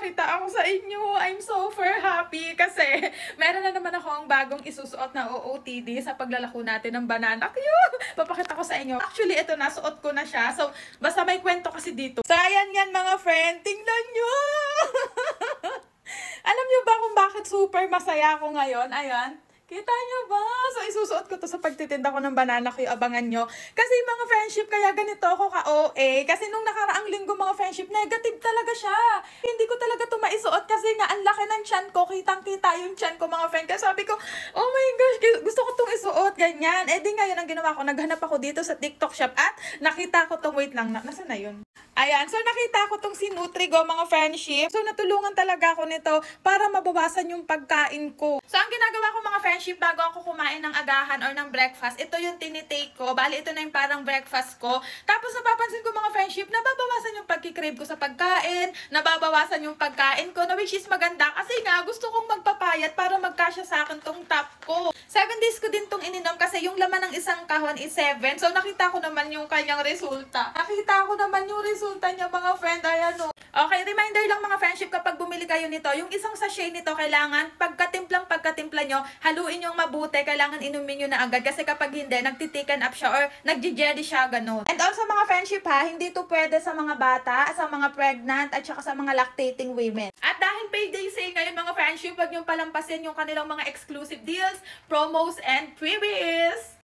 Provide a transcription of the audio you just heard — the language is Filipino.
magpapakita ako sa inyo. I'm super happy kasi meron na naman akong bagong isusuot na OOTD sa paglalako natin ng banana. Papakita ko sa inyo. Actually, ito na, suot ko na siya. So, basta may kwento kasi dito. So, ayan yan mga friend. Tingnan nyo! Alam nyo ba kung bakit super masaya ako ngayon? Ayan. Kita nyo ba? So, isusuot ko to sa pagtitinda ko ng banana ko, abangan nyo. Kasi mga friendship, kaya ganito ako ka-OA. Kasi nung nakaraang linggo mga friendship, negative talaga siya. Hindi ko talaga to maisuot kasi nga, ang laki ng tiyan ko. Kitang-kita yung tiyan ko mga friend. Kaya sabi ko, oh my gosh, gusto ko tong isuot, ganyan. Eh di ngayon ang ginawa ko, naghanap ako dito sa TikTok shop at nakita ko tong, wait lang, nasaan na yun? Ayan, so nakita ko tong si Nutrigo mga friendship. So natulungan talaga ako nito para mabawasan yung pagkain ko. So ang ginagawa ko mga friendship bago ako kumain ng agahan or ng breakfast, ito yung tinitake ko. Bali, ito na yung parang breakfast ko. Tapos napapansin ko mga friendship, nababawasan yung pagkikrave ko sa pagkain, nababawasan yung pagkain ko, na which is maganda kasi nga gusto kong magpapayat para magkasya sa akin tong top ko. 7 days ko din tong ininom kasi yung laman ng isang kahon is 7. So nakita ko naman yung kanyang resulta. Nakita ko naman yung resulta niya mga friend. Ayan o. Okay, reminder lang mga friendship, kapag bumili kayo nito, yung isang sachet nito kailangan pagkatimpla nyo, haluin yung mabuti, kailangan inumin nyo na agad kasi kapag hindi, nagtitiken up siya or nagji-jelly siya, ganun. And also mga friendship ha, hindi to pwede sa mga bata, sa mga pregnant, at saka sa mga lactating women. At dahil payday sale ngayon mga friendship, huwag nyo palampasin yung kanilang mga exclusive deals, promos, and freebies!